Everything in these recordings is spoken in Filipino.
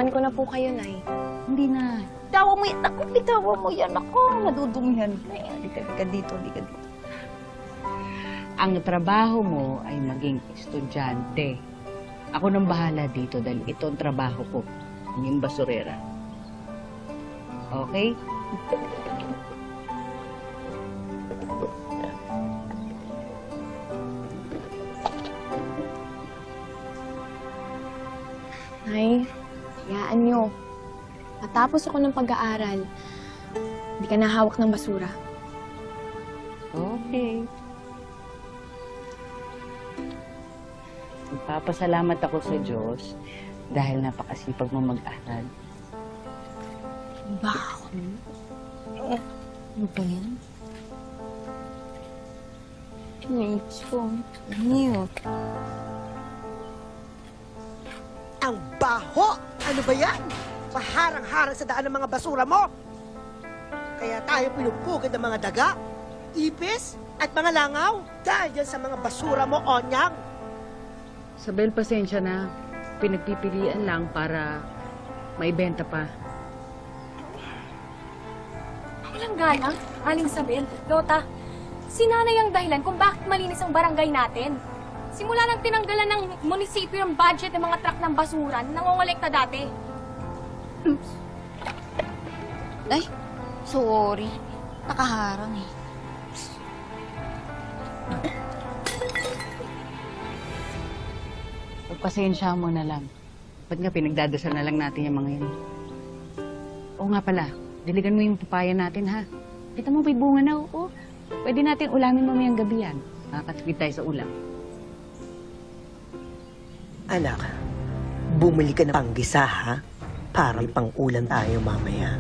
Iwan ko na po kayo, Nay. Hindi na. Bitawan mo yan. Ako, bitawan mo yan. Ako, madudumihan. Halika dito, halika dito. Ang trabaho mo ay maging estudyante. Ako nang bahala dito dahil ito ang trabaho ko. Yung basurera. Okay? Nay, hayaan nyo. Matapos ako ng pag-aaral, hindi ka nahawak ng basura. Okay. Magpapasalamat ako sa Diyos dahil napakasipag mo mag-aral. Ba ako? Ano ba yan? Thanks po. Ano? Ang baho! Ano ba yan? Paharang-harang sa daan ng mga basura mo! Kaya tayo pinupugad ng mga daga, ipis, at mga langaw dahil yan sa mga basura mo, Onyang! Sabel, pasensya na. Pinagpipilian lang para maibenta pa. Walang galang, Aling Sabel. Dota, si Nanay ang dahilan kung bakit malinis ang barangay natin. Simula nang tinanggalan ng munisipyo yung budget ng mga truck ng basura na nangongolekta dati. Ay, sorry. Nakaharang eh. Pagpasensya mo na lang. Ba't nga pinagdadasal na lang natin yung mga yun? Oo nga pala, diligan mo yung papaya natin ha. Kita mo may bunga na, oo. Pwede natin ulamin mamayang gabi yan. Makakatipid tayo sa ulam. Anak, bumili ka ng panggisa, ha? Para may pang-ulam tayo mamaya.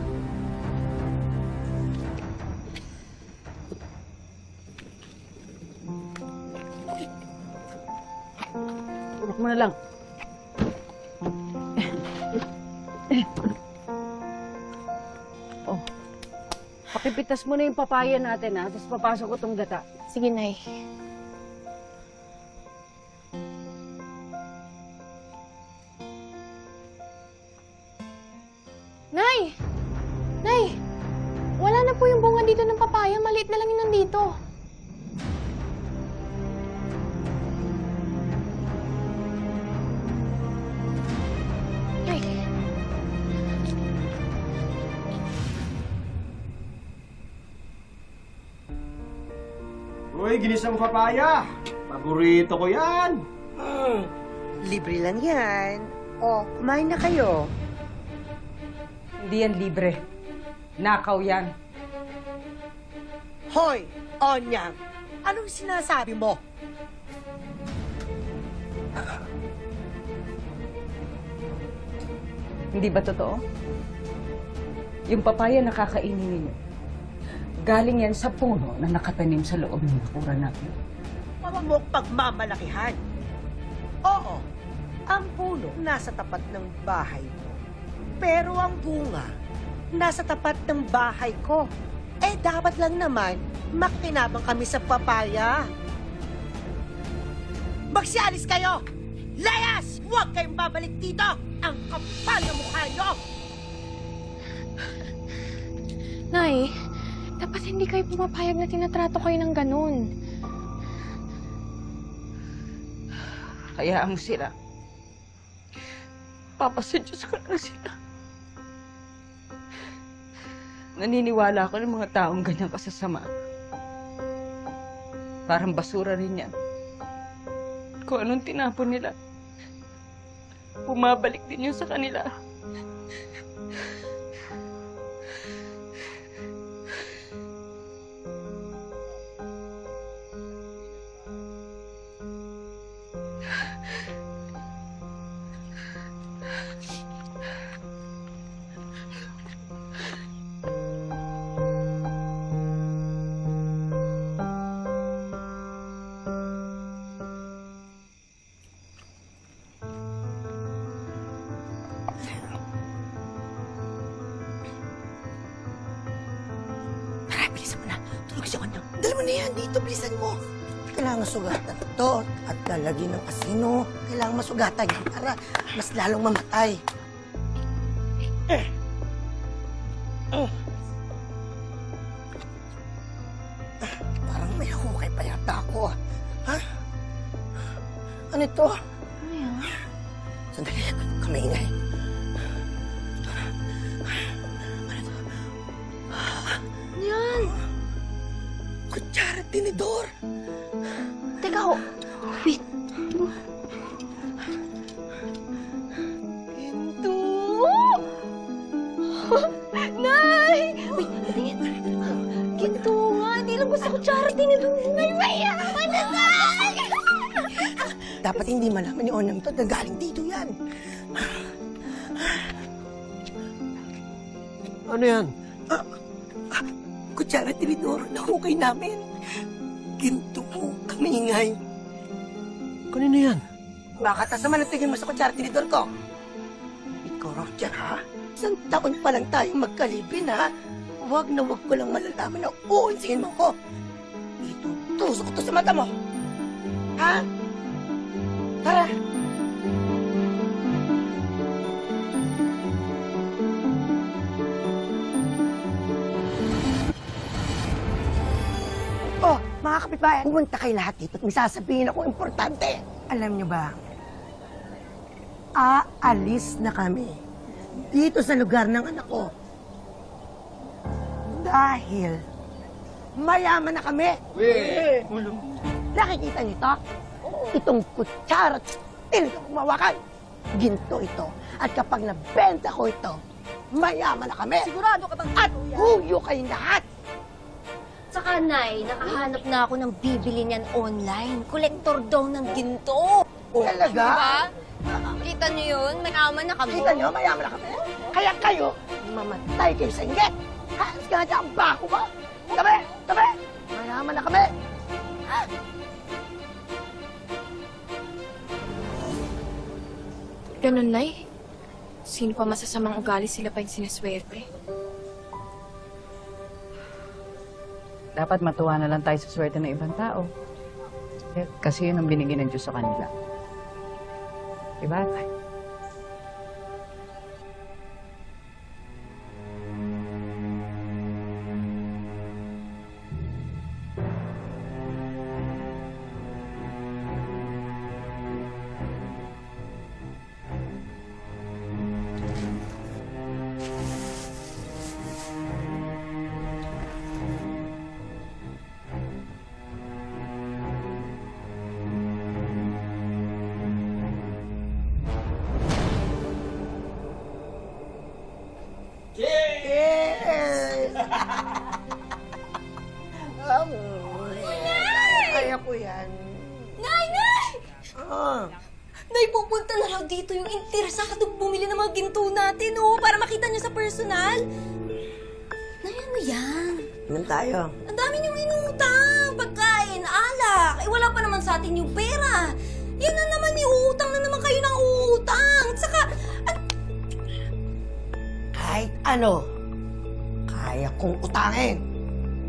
Tulok mo na lang. Oh. Pakipitas mo na yung papaya natin, ha? Tapos papasok ko tong gata. Sige, Nay. Nay! Nay! Wala na po yung bunga dito ng papaya. Maliit na lang yun nandito. Nay! Uy, ginisang papaya! Paborito ko yan! Libre lang yan. O, kumain na kayo. Hindi yan libre. Nakaw yan. Hoy, Onyang! Anong sinasabi mo? Hindi ba totoo? Yung papaya na kakainin ninyo, galing yan sa puno na nakatanim sa loob ng pura natin. Huwag mo pagmamalakihan. Oo, ang puno nasa tapat ng bahay mo. Pero ang bunga, nasa tapat ng bahay ko. Eh, dapat lang naman, makinabang kami sa papaya. Magsialis kayo! Layas! Huwag kayong babalik dito! Ang kapal na mukha nyo! Nay, dapat hindi kayo pumapayag na tinatrato kayo ng ganun. Hayaan mo sila. Papasadyos ko lang sila. Naniniwala ako ng mga taong ganyang kasasama. Parang basura rin yan. Kung anong tinapon nila, bumabalik din yun sa kanila. Bilisan mo na. Tulog si Onyang. Dali mo na yan. Dito, bilisan mo. Kailangan sugatan ito at lalagyan ng asino. Kailangan masugatan yan para mas lalong mamatay. Parang may hukay pa yata ako. Ha? Ano ito? Ano yan? Sandali, kamaingay. Ano yan? Kutsara, tinidor. Teka ho. Wait. Ginto! Nay! Wait, tingin. Ginto nga. Hindi lang basta kutsara tinidor. Nay, mayaman na tay! Dapat hindi malaman ni Onam to na galing dito yan. Ano yan? Kutsara, tinidor, nahukay namin. Ginto, kamingay. Kanino yan? Bakit nasa man ang tingin mo sa kutsara, tinidor ko? Ikaw, Roger, ha? Isang taon pa lang tayong magkalibin, ha? Huwag na huwag ko lang malalaman na uunsihin mo ko. Itutusok ko to sa mata mo. Ha? Tara! Oh, mga kapitbahay, pumunta kayo lahat dito at may sasabihin ako importante. Alam niyo ba, aalis na kami dito sa lugar ng anak ko. Dahil mayaman na kami. Nakikita niyo ito? Itong kutsara at tinidor kumawakan. Ginto ito. At kapag nabenta ko ito, mayaman na kami. Sigurado ka bang At huyo kayong lahat. Saka, Nay, nakahanap na ako ng bibili niyan online. Kolektor daw ng ginto. Talaga? Diba? Kita niyo yun? Mayaman na kami. Kita niyo, mayaman na kami. Kaya kayo, mamatay kayo sa inggit. Halos ka nga ang bako ba? Tabi! Tabi! Mayaman na kami. Ganun, Nay. Sino pa masasamang ugali sila pa yung sinaswerte? Dapat matuwa na lang tayo sa swerte ng ibang tao. Kasi yun ang binigay ng Diyos sa kanila. Diba? Yes! Kaya ko yan. Nay! Nay! Ah. Nay, pupunta na raw dito yung interesado bumili ng mga ginto natin, oh, para makita niyo sa personal. Nay, ano yan? Inom tayo. Ang dami niyong inutang. Pagkain, alak. Eh, wala pa naman sa atin yung pera. Yan na naman, iuutang na naman kayo ng uutang. At saka, Kahit ano, kaya kong utangin.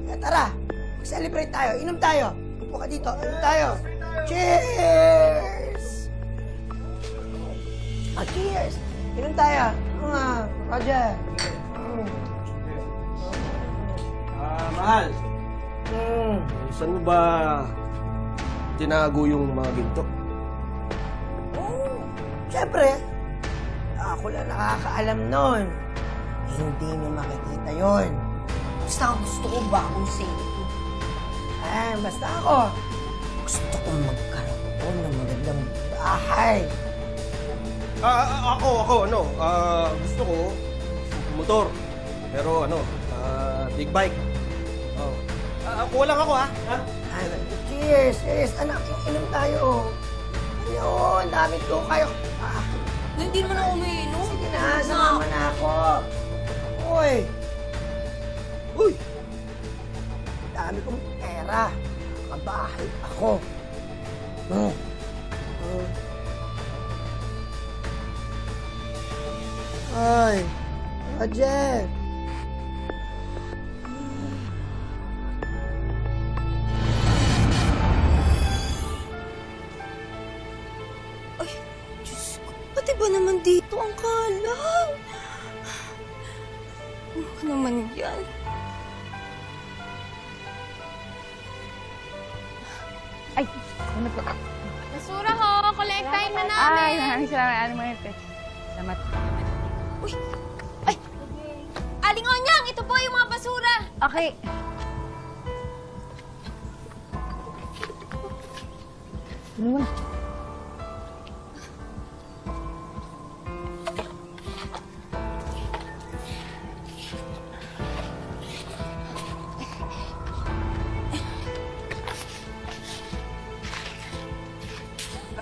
Kaya tara, mag-celebrate tayo. Inom tayo. Upo ka dito. Inom tayo. Cheers! Cheers! Inom tayo. Roger. Mahal. Saan mo ba tinago yung mga ginto? Siyempre, ako lang nakakaalam nun. Hindi mo makikita yon. basta gusto ko bagong safety. Basta ako. Gusto kong magkaroon ng magandang bahay. Gusto ko motor. Pero big bike. Kuha lang ako, ha? Cheers! Cheers! Anak, inom tayo. Ayun, dami ko kayo. Hindi naman ako umiinom. Sige na, sumama na ako. Uy! Uy! Dami kong pera. Kabahay ako. Ay, Roger! Diyos ko, pati ba naman dito ang kalang? naman yan? Ay, ano po? Basura ho, kolektahin na namin. Ay, maraming salamat. Ano mo yun, te? Salamat. Uy! Ay! Aling Onyang, ito po yung mga basura. Okay. Ano mo na?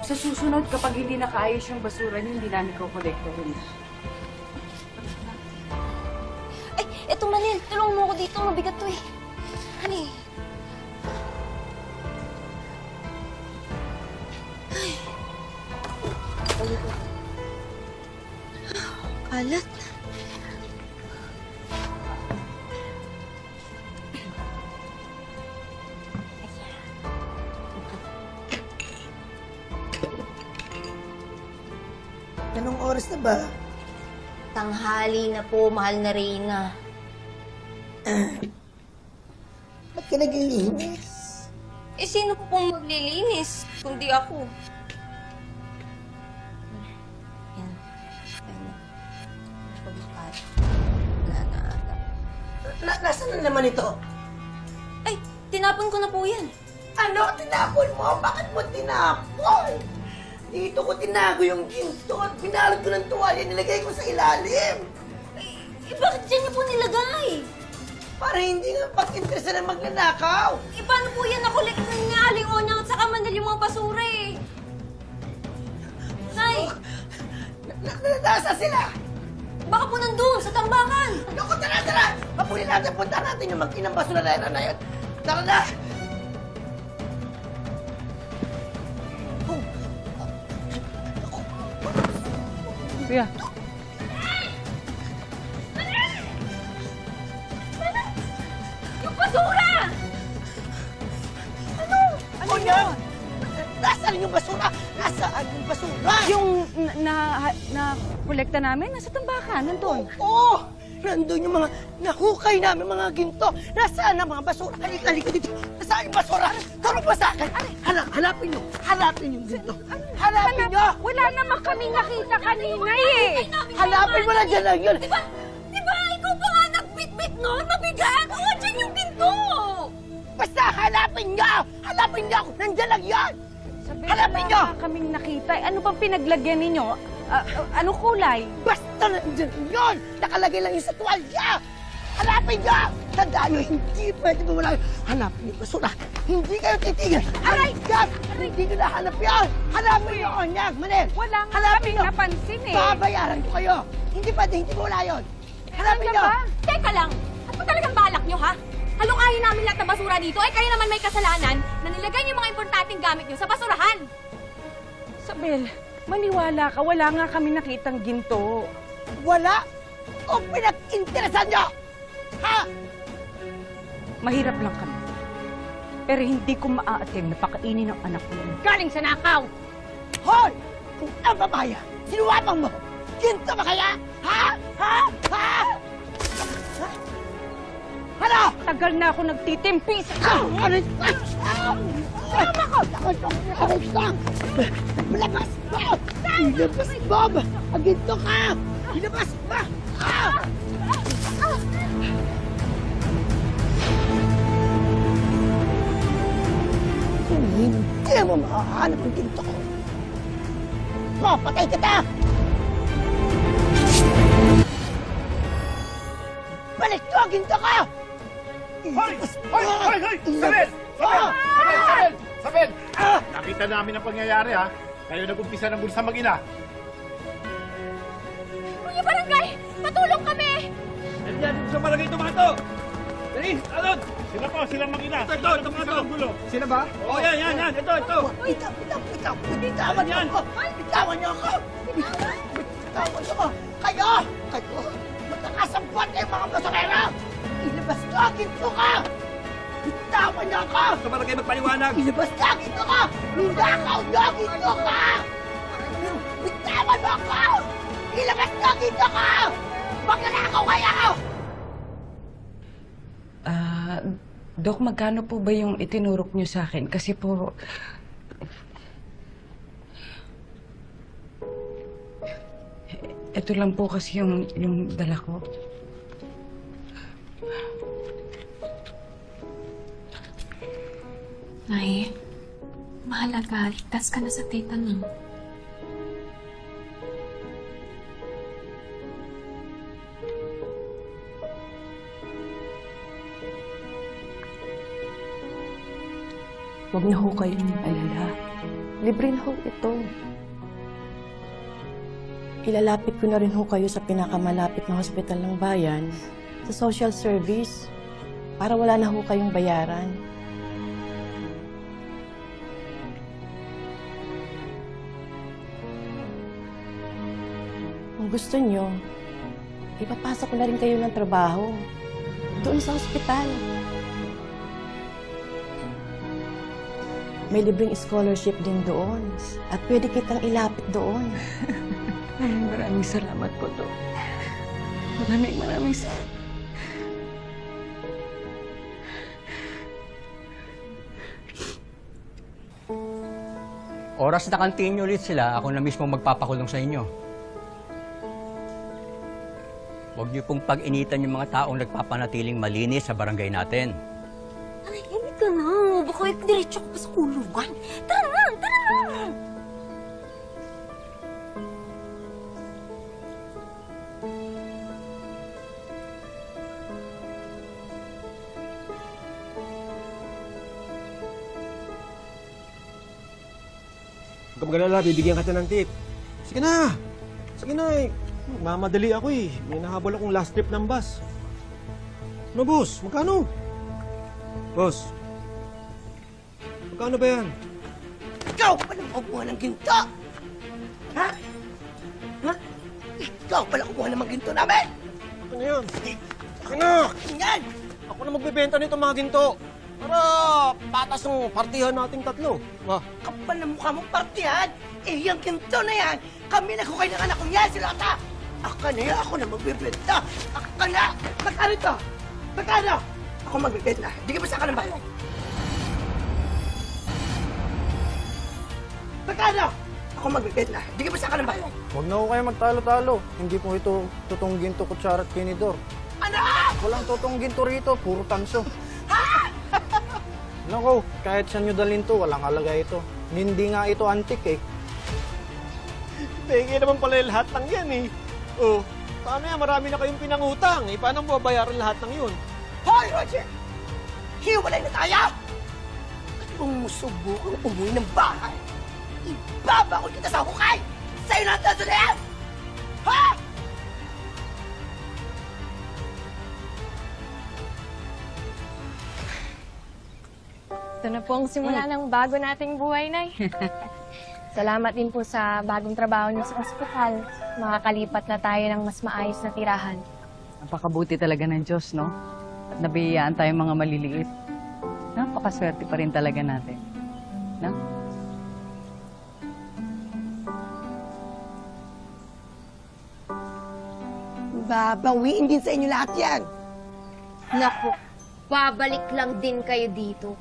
Sa susunod, kapag hindi nakaayos yung basura niyo, hindi namin kukolektohin. Ay, eto Manil, tulungan mo ako dito. Mabigat to eh. Hani. Kalat. Anong oras na ba? Tanghali na po, mahal na Reyna. Ba't ka naglilinis? Eh, sino po pong maglilinis? Kundi ako. Yan. Ayun na. Pagbukat. Wala na ata. Nasaan na naman ito? Ay, tinapon ko na po yan. Ano? Tinapon mo? Bakit mo tinapon? Dito ko tinago yung ginto at binalot ko ng tuwalya, nilagay ko sa ilalim. Eh, bakit dyan niyo po nilagay? Para hindi nga pag-interesa na magnanakaw. Eh, paano po yan nakolekt ni Aling Onyang at saka Manil yung mga basura eh? Nay, Nasa sila? baka po nandun, sa tambakan. Naku, tara! Kapuli natin, punta natin yung mag-inang basura na yun. Tara na! Kuya. Yung basura! Ano yan? Nasaan yung basura? Nasaan yung basura? Yung na-kolekta namin, nasa tambakan, nandun. Oo! Nandun yung mga nahukay namin mga ginto. Nasaan ang mga basura? Halika dito. Nasaan yung basura? Turo mo sa akin. Hanapin nyo. Hanapin yung ginto. Hanapin nyo. Wala naman kami nakita kanina eh. Hanapin mo na dyan lang yun. Di ba ikaw pa nga nagbitbit noon? Mabigat! Oo, dyan yung pinto! Basta hanapin nyo. Hanapin nyo. Nandyan lang yun. Hanapin nyo. Wala kaming nakita. Ano bang pinaglagyan ninyo? Ano kulay? Basta nandyan yun. Nakalagay lang yun sa tuwalya. Hanapin nyo. Tandaan nyo, hindi pwede mawala yun. Hanapin yung basura. Hindi kayo titigil. Aray! God! Hindi nyo nahanap yun. Hanapin nyo, Onyag, Manil. Wala nga Hanapin kaming nyo. napansin eh. Babayaran ko kayo. Hindi pwede, hindi mawala yun. Hanapin Ano nyo. ba? Teka lang, ano ba talagang balak nyo, ha? Halong-ahin namin lahat ng basura dito, ay kayo naman may kasalanan na nilagay yung mga importanteng gamit nyo sa basurahan. Sabel, maniwala ka. Wala nga kami nakitang ginto. Wala. O pinag-interesan nyo. Ha? Mahirap lang kami. Pero hindi ko maa-attend na pakainin ng anak ko na galing sa nakaw. Hoy! Kung ang babaya, sinuwapang mo. Ginto ba kaya? Ha? Ha? Ha? Ha? Ano? Tagal na ako nagtitimpi sa Aray! Tama ko! Aray ka! Ilabas mo! Ilabas mo! Aginto ka! Ilabas mo! Kung hindi mo makahanap ang ginto ko, papatay kita! Balik mo ang ginto ko! Hoy! Sabel! Sabel! Nakita namin ang pangyayari, ha? Kayo nag-umpisa ng bulsa mag-ina. Kuya Barangay, patulong kami! Nandiyan sa barangay Tomato! Dali! Alon! Sila po, silang mag-ina. Ito, ang gulo. Sila ba? Oo, yan. Ito. Bitawan niyo ako! Bitawan niyo ako! Bitawan niyo ako! Kayo! Magkakasampot kayo mga basurero! Ilabas ko ang ginto ka! Bitawan niyo ako! Sa barangay magpaliwanag. Ilabas ko ang ginto ka! Ninakaw niyo ang ginto ka! Bitawan mo ako! Ilabas ko ang ginto ka! Magnanakaw kayo! Dok, magkano po ba yung itinurok niyo sa akin? Kasi po... Ito lang po kasi yung dala ko. Nay, mahalaga. Ligtas ka na sa tita mo. Huwag na ho kayong alala. Libre na ho ito. Ilalapit ko na rin ho kayo sa pinakamalapit na hospital ng bayan, sa social service, para wala na ho kayong bayaran. Kung gusto nyo, ipapasok ko na rin kayo ng trabaho doon sa hospital. May libreng scholarship din doon. At pwede kitang ilapit doon. Maraming salamat po, Dok. Maraming salamat. Oras na continue ulit sila, ako na mismo magpapakulong sa inyo. Huwag niyo pong pag-initan yung mga taong nagpapanatiling malinis sa barangay natin. Ay, hindi ka na. Baka diretso ka pa sa kulungan. Tara na! Tara na! Huwag ka mag-alala, bibigyan ka ng tip. Sige na! Sige na eh. Mamadali ako eh. May nahabol akong last trip ng bus. Ano, boss? Magkano? Boss, magkano ba yan? Ikaw pa lang kumuha ng ginto! Ha? Ha? Ikaw pa lang kumuha ng mga ginto namin! Ano yan? Akin na! Yan! Ako na magbebenta nito mga ginto. Para patas ng partihan nating tatlo. Kapal na mukha mong partihan! Eh, yung ginto na yan, kami naghukay ng anak kong yan, si Lota! Ako na yan, ako na magbebenta! Ako na! Magkano ito? Magkano? Ako magbebenta. Di ka ba sa akin ng bayan? Magkano? Ako magbebenta. Di ka ba sa akin ng bayan? Huwag na ho kayo magtalo-talo. Hindi po ito totoong ginto, kutsara at tinidor. Ano? Walang totoong ginto rito, puro tanso. Nako, kahit saan nyo dalhin to, walang halaga ito. Hindi nga ito antik eh. Penge naman pala yung lahat ng yan eh. Oh, paano yan? Marami na kayong pinangutang eh. Paano mo babayaran lahat ng yun? Hoy, Roger! Hiwalay na tayo! At kung musubukang umuwi ng bahay, ibabakol kita sa hukay! Sa'yo na ang taso na yan! Ha? Ito na po ang simula ng bago nating buhay, Nay. Salamat din po sa bagong trabaho niyo sa ospital. Makakalipat na tayo ng mas maayos na tirahan. Napakabuti talaga ng Diyos, no? At nabiyayaan tayong mga maliliit. Napakaswerte pa rin talaga natin. No? Babawiin din sa inyo lahat yan! Naku, babalik lang din kayo dito.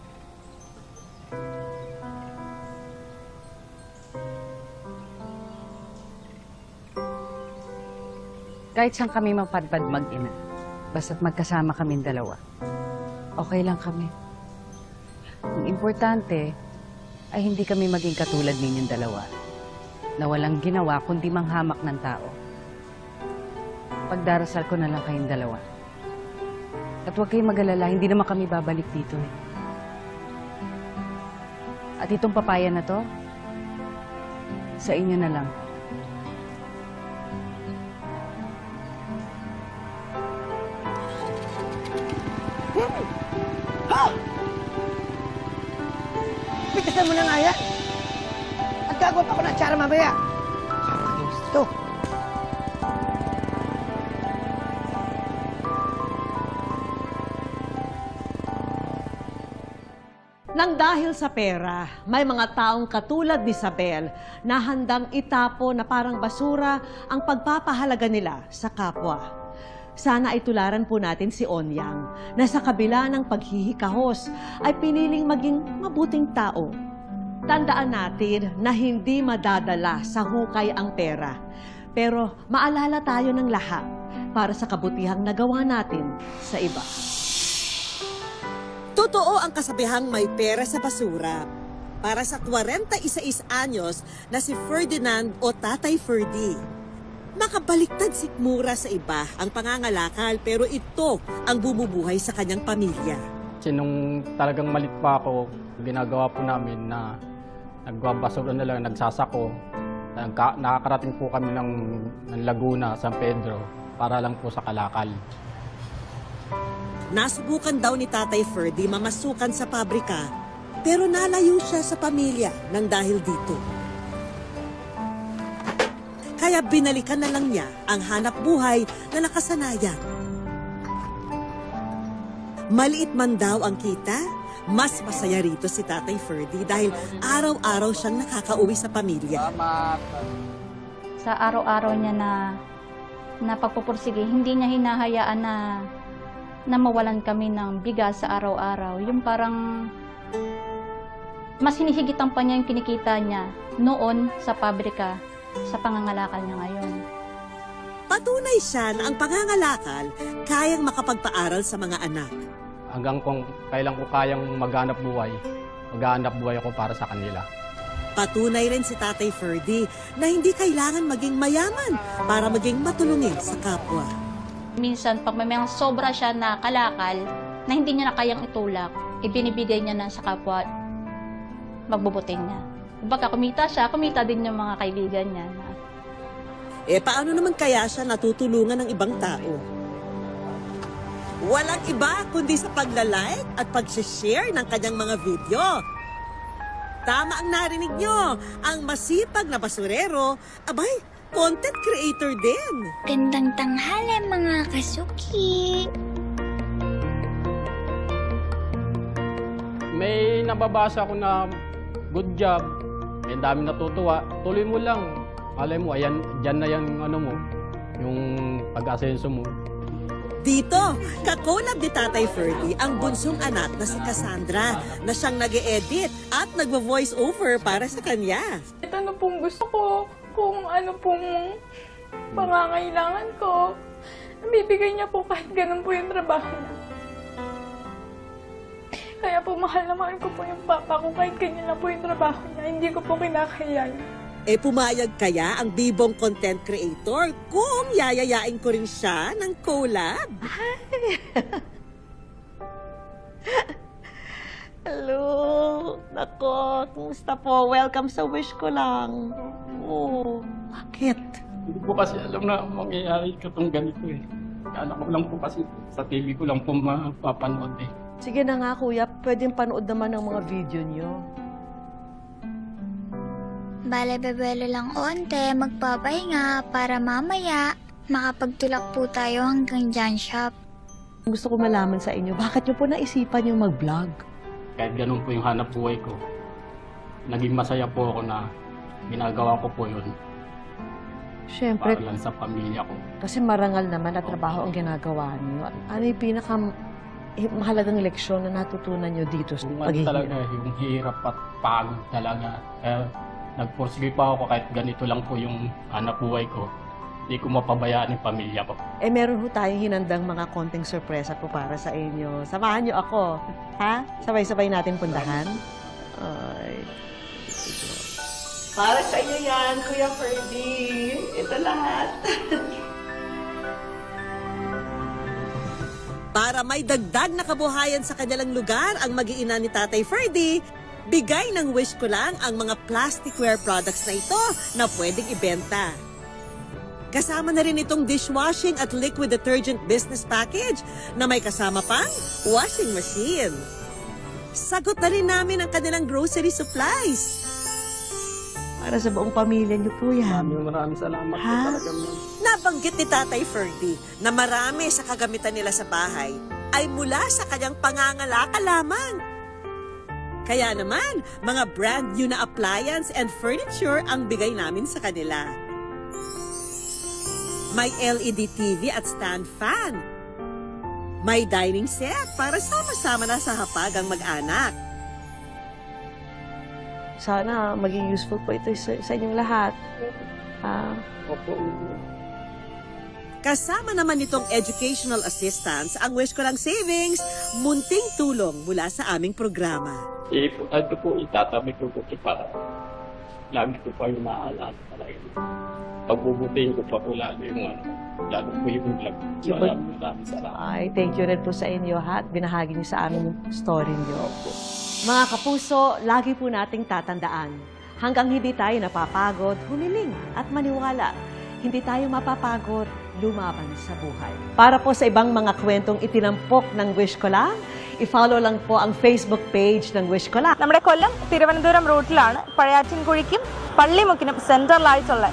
Kahit saan kami magpadpad mag-ina, basta't magkasama kaming dalawa, okay lang kami. Ang importante ay hindi kami maging katulad ninyong dalawa, na walang ginawa kundi manghamak ng tao. Pagdarasal ko na lang kayong dalawa. At huwag kayong mag-alala, hindi naman kami babalik dito. At itong papaya na to, sa inyo na lang. Ha? Pitasan mo na nga yan! At gagawa pa ako ng tsara mamaya! Kakainis ito! Nang dahil sa pera, may mga taong katulad ni Isabel na handang itapo na parang basura ang pagpapahalaga nila sa kapwa. sana ay tularan po natin si Onyang na sa kabila ng paghihikahos ay piniling maging mabuting tao. Tandaan natin na hindi madadala sa hukay ang pera. Pero maalala tayo ng lahat para sa kabutihang nagawa natin sa iba. Totoo ang kasabihang may pera sa basura. Para sa 46 anyos na si Ferdinand o Tatay Ferdy. Makabaliktad sikmura sa iba ang pangangalakal pero ito ang bumubuhay sa kanyang pamilya. Kasi nung talagang malit pa ako, ginagawa po namin na nagbabasura na lang, nagsasako. Nakakarating po kami ng Laguna, San Pedro para lang po sa kalakal. Nasubukan daw ni Tatay Ferdy mamasukan sa pabrika pero nalayo siya sa pamilya nang dahil dito. Kaya binalikan na lang niya ang hanap buhay na nakasanayan. Maliit man daw ang kita, mas masaya rito si Tatay Ferdy dahil araw-araw siyang nakakauwi sa pamilya. Sa araw-araw niya na pagpupursige, hindi niya hinahayaan na mawalan kami ng bigas sa araw-araw. Yung parang mas hinihigitan pa niya yung kinikita niya noon sa pabrika sa pangangalakal niya ngayon. Patunay siya na ang pangangalakal kayang makapagpaaral sa mga anak. Hanggang kung kailan ko kayang maghanap buhay ako para sa kanila. Patunay rin si Tatay Ferdy na hindi kailangan maging mayaman para maging matulungin sa kapwa. Minsan, pag may mga sobra siya na kalakal, na hindi niya na kayang itulak, ibinibigay niya na sa kapwa, magbubuting niya. Baka kumita siya, kumita din yung mga kaibigan niya. Paano naman kaya siya natutulungan ng ibang tao? Walang iba kundi sa paglalike at pag-share ng kanyang mga video. Tama ang narinig nyo, ang masipag na basurero, abay, content creator din. Gandang tanghali mga kasuki. May nababasa ko na good job, may dami natutuwa, tuloy mo lang. Alay mo, ayan, dyan na yung, yung pag-asenso mo. Dito, kakolab ni Tatay Ferdy ang bunsong anak na si Cassandra na siyang nag-e-edit at nagvo-voice over para sa kanya. Ano pong gusto ko, kung ano pong pangangailangan ko, nabibigay niya po kahit ganun po yung trabaho niya. Kaya po mahal na mahal ko po yung papa ko kahit ganyan lang po yung trabaho niya. Hindi ko po kinakayayan. Pumayag kaya ang bibong content creator kung yayayain ko rin siya ng collab? Hello! Nako, kumusta po? Welcome sa wish ko lang. Oh, bakit? Hindi ko kasi alam na mangyayari ka itong ganito eh. Alam ko lang po kasi sa TV ko lang po mapapanood eh. Sige na nga kuya, pwedeng panood naman ng mga video niyo. Bale-bebele lang onte, magpapahinga para mamaya makapagtulak po tayo hanggang John Shop. Gusto ko malaman sa inyo, bakit niyo po naisipan yung mag-vlog? Kahit ganun po yung hanap buhay ko, naging masaya po ako na ginagawa ko po yun. Siyempre. Para lang sa pamilya ko. Kasi marangal naman na trabaho ang ginagawa niyo. Ano yung mahalagang leksyon na natutunan niyo dito sa paghihirap? Talaga, yung hirap at pagod talaga. Nagpursige pa ako kahit ganito lang po yung hanap buhay ko. Hindi ko mapabayaan yung pamilya ko. Meron ho tayong hinandang mga konting sorpresa po para sa inyo. Samahan niyo ako. Ha? Sabay-sabay natin pundahan. Ay. Para sa inyo yan, Kuya Ferdy. Ito lahat. Para may dagdag na kabuhayan sa kanilang lugar ang mag-iina ni Tatay Ferdy, bigay ng wish ko lang ang mga plasticware products na ito na pwedeng ibenta. Kasama na rin itong dishwashing at liquid detergent business package na may kasama pang washing machine. Sagot na rin namin ang kanilang grocery supplies. Para sa buong pamilya niyo po yan. Maraming salamat po talaga. Nabanggit ni Tatay Ferdy na marami sa kagamitan nila sa bahay ay mula sa kanyang pangangalakal lamang. Kaya naman, mga brand new na appliance and furniture ang bigay namin sa kanila. May LED TV at stand fan. May dining set para sama-sama na sa hapag ang mag-anak. Sana maging useful po ito sa inyong lahat. Kasama naman nitong educational assistance ang Wish Ko Lang Savings, munting tulong mula sa aming programa. Ito po, itatabi ko po para lagi ko pa yung maaalala talaga. Pagbubutihin ko pa po lalo yung vlog. Maraming salamat. Ay, thank you rin po sa inyo at binahagi niyo sa amin yung story niyo. Mga kapuso, lagi po nating tatandaan. Hanggang hindi tayo napapagod, humiling at maniwala. Hindi tayo mapapagod, lumaban sa buhay. Para po sa ibang mga kwentong itinampok ng Wish Ko Lang, i-follow lang po ang Facebook page ng Wish Ko Lang. നമ്മുടെ കൊല്ലം തിരുവനന്തപുരം റൂട്ടിലാണ് പഴയാറ്റിൻകുഴിക്കും പള്ളിമുക്കിനും സെൻട്രലായിട്ടുള്ള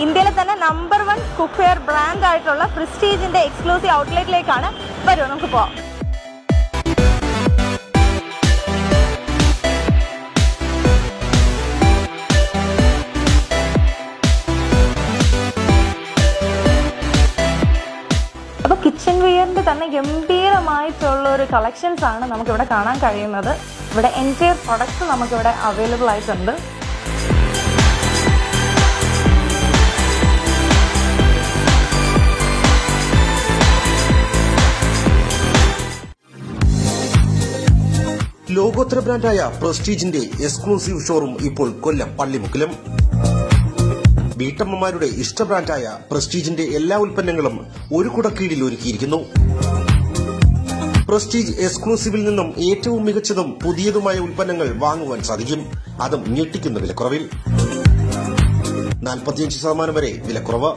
ഇന്ത്യയിലെ തന്നെ നമ്പർ 1 cookware brand ആയിട്ടുള്ള പ്രസ്റ്റീജിന്റെ എക്സ്ക്ലൂസീവ് ഔട്ട്ലെറ്റിലേക്കാണ്. വരൂ നമുക്ക് പോവാം. അപ്പോൾ കിച്ചൺ വെയറിന്റെ തന്നെ ഗംഭീരമായിട്ടുള്ള ഒരു കളക്ഷൻസ് ആണ് നമുക്കിവിടെ കാണാൻ കഴിയുന്നത്. ഇവിടെ എൻറ്റയർ പ്രൊഡക്ട്സ് നമുക്കിവിടെ അവൈലബിൾ ആയിട്ടുണ്ട്. ലോകോത്തര ബ്രാൻഡായ പ്രസ്റ്റീജിന്റെ എക്സ്ക്ലൂസീവ് ഷോറൂം ഇപ്പോൾ കൊല്ലം പള്ളിമുക്കിലും. വീട്ടമ്മമാരുടെ ഇഷ്ട ബ്രാൻഡായ പ്രസ്റ്റീജിന്റെ എല്ലാ ഉൽപ്പന്നങ്ങളും ഒരു കുടക്കീഴിൽ ഒരുക്കിയിരിക്കുന്നു. പ്രസ്റ്റീജ് എക്സ്ക്ലൂസീവിൽ നിന്നും ഏറ്റവും മികച്ചതും പുതിയതുമായ ഉൽപ്പന്നങ്ങൾ വാങ്ങുവാൻ സാധിക്കും. അതും ഞെട്ടിക്കുന്ന വിലക്കുറവിൽ. 45% വരെ വിലക്കുറവ്.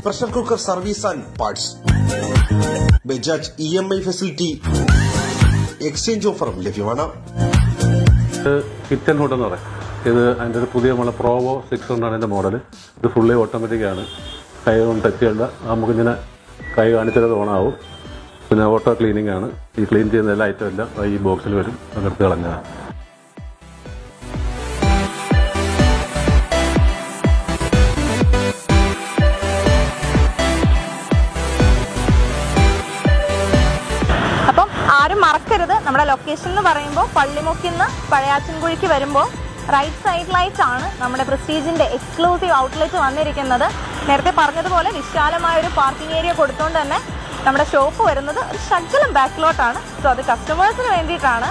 Pressure cooker service and parts. Bajaj EMI facility. Exchange ഓഫറും ലഭ്യമാണ്. കിച്ചൺ ഹുഡ് എന്ന് പറയും. ഇത് അതിൻ്റെ ഒരു പുതിയ നമ്മളെ പ്രോവോ 600 ആണ് എൻ്റെ മോഡൽ. ഇത് ഫുള്ളി ഓട്ടോമാറ്റിക്കാണ്. കൈ കൊണ്ട് ടച്ച് ചെയ്യേണ്ട. നമുക്കിങ്ങനെ കൈ കാണിച്ചത് ഓണാവും. പിന്നെ ഓട്ടോ ക്ലീനിങ് ആണ്. ഈ ക്ലീൻ ചെയ്യുന്ന എല്ലാ ഐറ്റം എല്ലാം ഈ ബോക്സിൽ വരും. അതെടുത്ത് കളഞ്ഞാൽ അപ്പം ആരും മറക്കരുത്, നമ്മുടെ ലൊക്കേഷൻ എന്ന് പറയുമ്പോൾ പള്ളിമുക്കിന്ന് പഴയാറ്റിൻകുഴിക്ക് വരുമ്പോൾ റൈറ്റ് സൈഡിലായിട്ടാണ് നമ്മുടെ പ്രസ്റ്റീജിന്റെ എക്സ്ക്ലൂസീവ് ഔട്ട്ലെറ്റ് വന്നിരിക്കുന്നത്. നേരത്തെ പറഞ്ഞതുപോലെ വിശാലമായ ഒരു പാർക്കിംഗ് ഏരിയ കൊടുത്തുകൊണ്ട് തന്നെ നമ്മുടെ ഷോപ്പ് വരുന്നത് ഒരു ശകലം ബാക്കിലോട്ടാണ്. സോ അത് കസ്റ്റമേഴ്സിന് വേണ്ടിയിട്ടാണ്.